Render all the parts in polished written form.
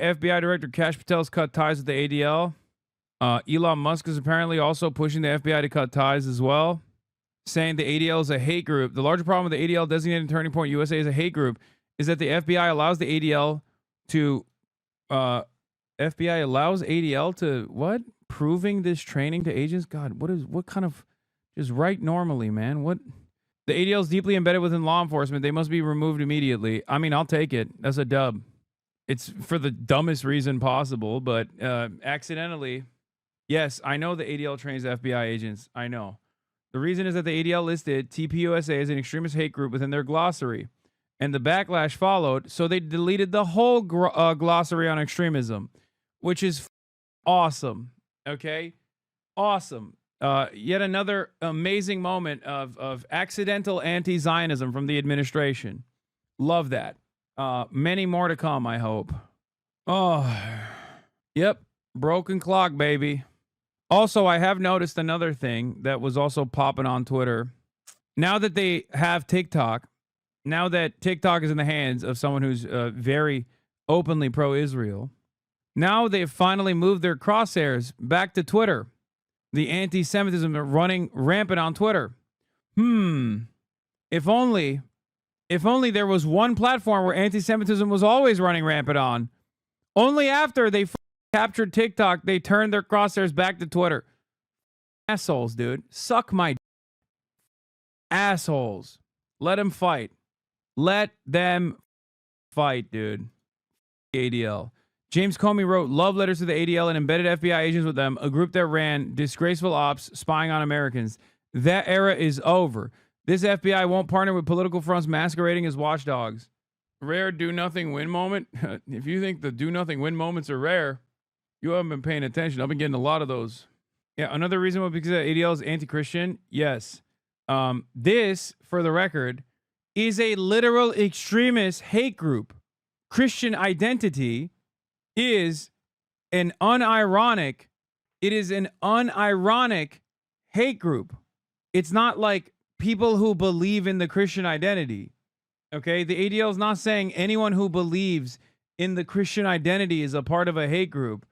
FBI Director Kash Patel's cut ties with the ADL. Elon Musk is apparently also pushing the FBI to cut ties as well, saying the ADL is a hate group. The larger problem with the ADL designated Turning Point USA as a hate group is that the FBI allows the ADL to FBI allows ADL to what? Proving this training to agents? God, what kind of just write normally, man? What? The ADL is deeply embedded within law enforcement. They must be removed immediately. I mean, I'll take it. That's a dub. It's for the dumbest reason possible, but accidentally. Yes, I know the ADL trains FBI agents. I know. The reason is that the ADL listed TPUSA as an extremist hate group within their glossary, and the backlash followed, so they deleted the whole glossary on extremism, which is awesome. Okay? Awesome. Yet another amazing moment of accidental anti-Zionism from the administration. Love that. Many more to come, I hope. Oh, yep. Broken clock, baby. Also, I have noticed another thing that was also popping on Twitter. Now that they have TikTok, now that TikTok is in the hands of someone who's very openly pro-Israel, now they've finally moved their crosshairs back to Twitter. The anti-Semitism running rampant on Twitter. If only there was one platform where anti-Semitism was always running rampant on. Only after they captured TikTok, they turned their crosshairs back to Twitter. Assholes, dude. Suck my assholes. Let them fight. Let them fight, dude. ADL. James Comey wrote love letters to the ADL and embedded FBI agents with them, a group that ran disgraceful ops spying on Americans. That era is over. This FBI won't partner with political fronts masquerading as watchdogs. Rare do-nothing win moment? If you think the do-nothing win moments are rare, you haven't been paying attention. I've been getting a lot of those. Yeah, another reason why because ADL is anti-Christian? Yes. This, for the record, is a literal extremist hate group. Christian identity is an unironic hate group. It's not like people who believe in the Christian identity. Okay? The ADL is not saying anyone who believes in the Christian identity is a part of a hate group.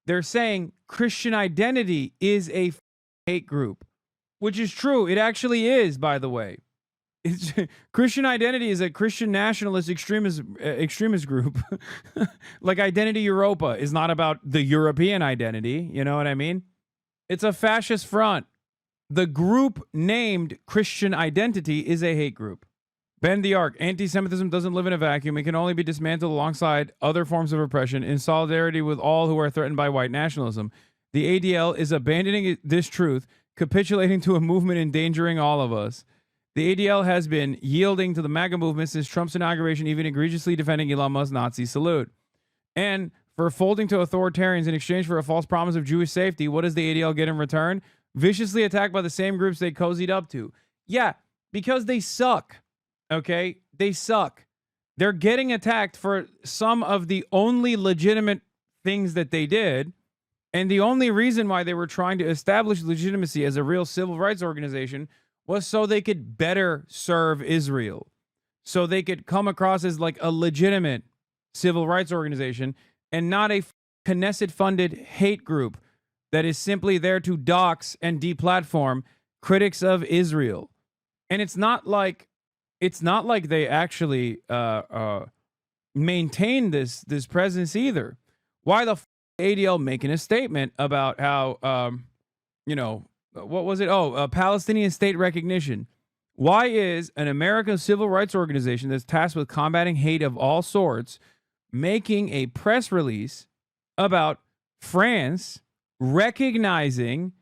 They're saying Christian identity is a hate group, which is true. It actually is, by the way. Christian identity is a Christian nationalist extremist group. Like Identity Europa is not about the European identity. You know what I mean? It's a fascist front. The group named Christian Identity is a hate group. Bend the arc. Anti-Semitism doesn't live in a vacuum. It can only be dismantled alongside other forms of oppression in solidarity with all who are threatened by white nationalism. The ADL is abandoning this truth, capitulating to a movement endangering all of us. The ADL has been yielding to the MAGA movement since Trump's inauguration, even egregiously defending Elon Musk's Nazi salute. And for folding to authoritarians in exchange for a false promise of Jewish safety, what does the ADL get in return? Viciously attacked by the same groups they cozied up to. Yeah, because they suck. Okay? They suck. They're getting attacked for some of the only legitimate things that they did. And the only reason why they were trying to establish legitimacy as a real civil rights organization was so they could better serve Israel. So they could come across as like a legitimate civil rights organization and not a Knesset-funded hate group that is simply there to dox and deplatform critics of Israel. And it's not like they actually maintain this presence either. Why the ADL making a statement about how what was it? Palestinian state recognition. Why is an American civil rights organization that's tasked with combating hate of all sorts making a press release about France recognizing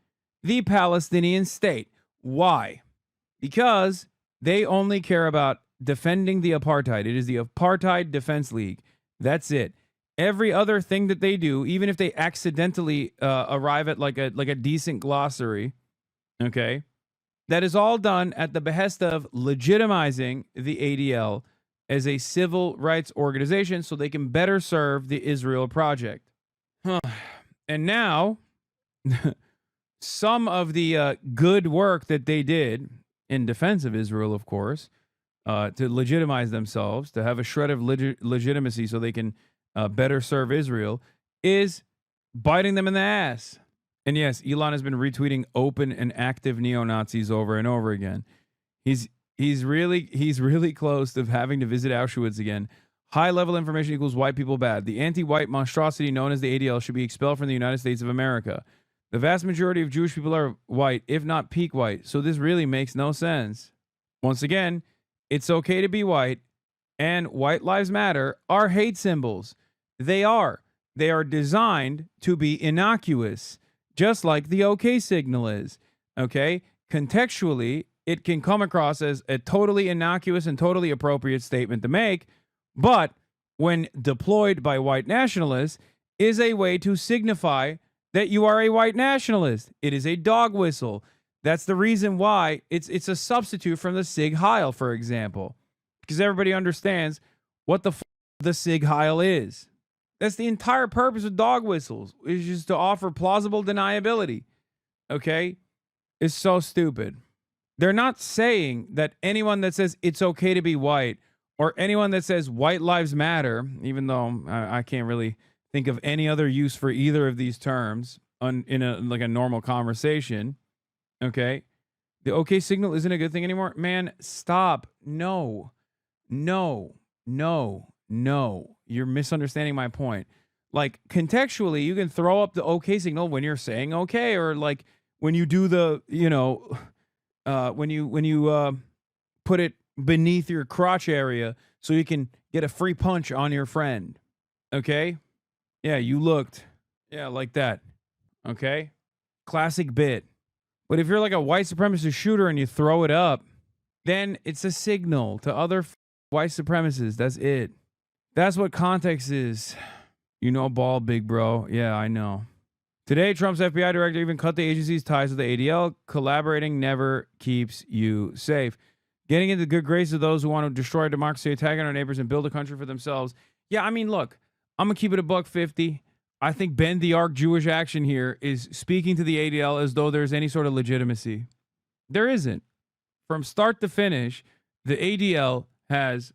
the Palestinian state? Why? Because they only care about defending the apartheid. It is the Apartheid Defense League. That's it. Every other thing that they do, even if they accidentally arrive at like a decent glossary, okay, that is all done at the behest of legitimizing the ADL as a civil rights organization so they can better serve the Israel project. And now, some of the good work that they did in defense of Israel, of course, to legitimize themselves, to have a shred of legitimacy so they can better serve Israel is biting them in the ass. And yes, Elon has been retweeting open and active neo-Nazis over and over again. He's really close to having to visit Auschwitz again. High level information equals white people bad. The anti-white monstrosity known as the ADL should be expelled from the United States of America. The vast majority of Jewish people are white, if not peak white. So this really makes no sense. Once again, it's okay to be white, and white lives matter are hate symbols. They are. They are designed to be innocuous, just like the OK signal is. Okay? Contextually, it can come across as a totally innocuous and totally appropriate statement to make, but when deployed by white nationalists, is a way to signify that you are a white nationalist. It is a dog whistle. That's the reason why it's a substitute from the Sig Heil, for example, because everybody understands what the Sig Heil is. That's the entire purpose of dog whistles, is just to offer plausible deniability. Okay? It's so stupid. They're not saying that anyone that says it's okay to be white, or anyone that says white lives matter, even though I can't really think of any other use for either of these terms in a normal conversation. Okay, the OK signal isn't a good thing anymore. Man, stop. No. You're misunderstanding my point. Like, contextually, you can throw up the OK signal when you're saying okay, or like when you do the, when you put it beneath your crotch area so you can get a free punch on your friend. Okay? Yeah, you looked. Yeah, like that. Okay? Classic bit. But if you're like a white supremacist shooter and you throw it up, then it's a signal to other white supremacists. That's it. That's what context is. You know ball, big bro. Yeah, I know. Today, Trump's FBI director even cut the agency's ties with the ADL. Collaborating never keeps you safe. Getting into the good graces of those who want to destroy democracy, attack our neighbors, and build a country for themselves. Yeah, I mean, look, I'm going to keep it $1.50. I think Bend the Arc Jewish action here is speaking to the ADL as though there's any sort of legitimacy. There isn't. From start to finish, the ADL has,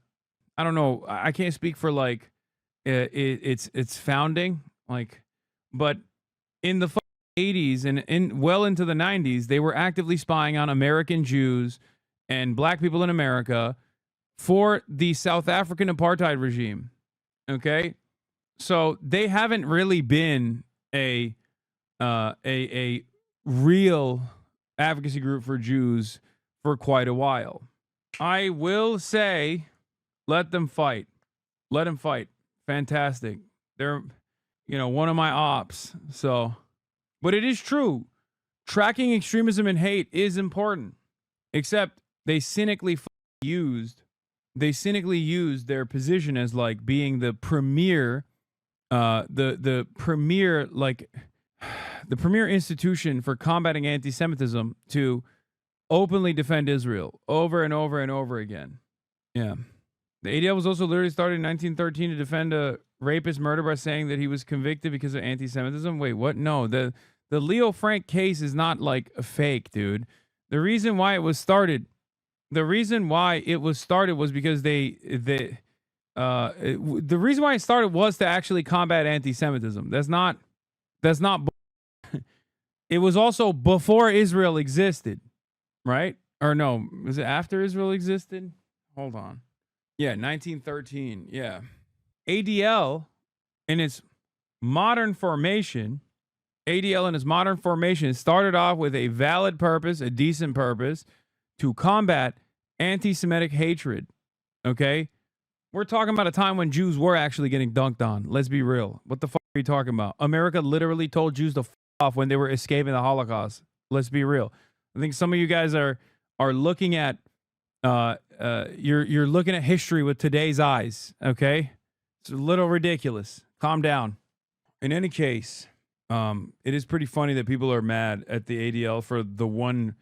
I don't know, I can't speak for like its founding, like, but in the 80s and well into the 90s, they were actively spying on American Jews and black people in America for the South African apartheid regime. Okay? So they haven't really been a real advocacy group for Jews for quite a while. I will say, let them fight. Let them fight. Fantastic. They're, one of my ops. So, but it is true. Tracking extremism and hate is important. Except they cynically used their position as like being the premier the premier institution for combating anti-Semitism to openly defend Israel over and over and over again. Yeah. The ADL was also literally started in 1913 to defend a rapist murder by saying that he was convicted because of anti-Semitism. Wait, what? No, the Leo Frank case is not like a fake, dude. The reason why it was started was because the reason why it started was to actually combat anti-Semitism. That's not. It was also before Israel existed, right? Or no, was it after Israel existed? Hold on. Yeah, 1913. Yeah. ADL in its modern formation started off with a valid purpose, a decent purpose, to combat anti-Semitic hatred. Okay? We're talking about a time when Jews were actually getting dunked on. Let's be real. What the fuck are you talking about? America literally told Jews to f off when they were escaping the Holocaust. Let's be real. I think some of you guys are looking at you're looking at history with today's eyes, okay? It's a little ridiculous. Calm down. In any case, it is pretty funny that people are mad at the ADL for the one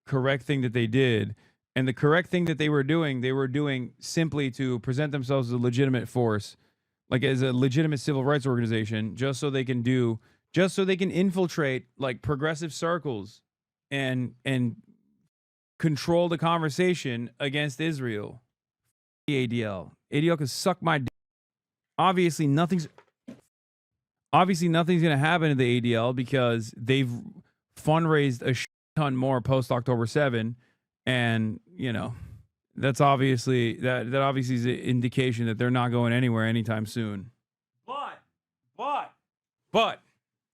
correct thing that they did. And the correct thing that they were doing simply to present themselves as a legitimate force, like as a legitimate civil rights organization, just so they can infiltrate like progressive circles and control the conversation against Israel. The ADL can suck my dick. obviously nothing's going to happen to the ADL because they've fundraised a ton more post October 7, and that's obviously that obviously is an indication that they're not going anywhere anytime soon. But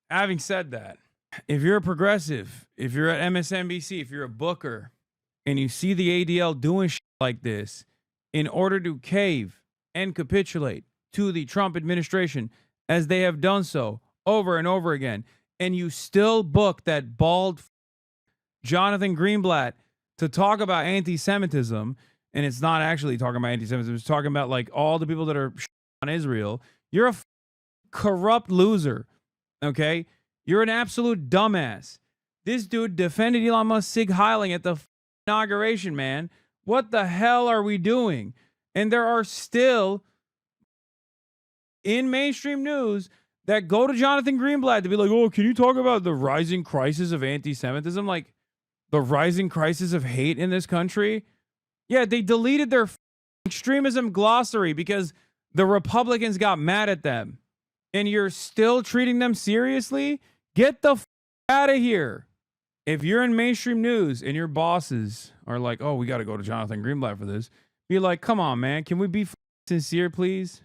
having said that, if you're a progressive, if you're at MSNBC, if you're a booker, and you see the ADL doing shit like this in order to cave and capitulate to the Trump administration, as they have done so over and over again, and you still book that bald Jonathan Greenblatt to talk about anti-Semitism, and it's not actually talking about anti-Semitism, it's talking about like all the people that are on Israel, you're a corrupt loser, okay? You're an absolute dumbass. This dude defended Elon Musk Sig Heiling at the inauguration, man. What the hell are we doing? And there are still in mainstream news that go to Jonathan Greenblatt to be like, oh, can you talk about the rising crisis of anti-Semitism? Like the rising crisis of hate in this country? Yeah, they deleted their extremism glossary because the Republicans got mad at them. And you're still treating them seriously? Get the out of here. If you're in mainstream news and your bosses are like, oh, we got to go to Jonathan Greenblatt for this, be like, come on, man. Can we be sincere, please?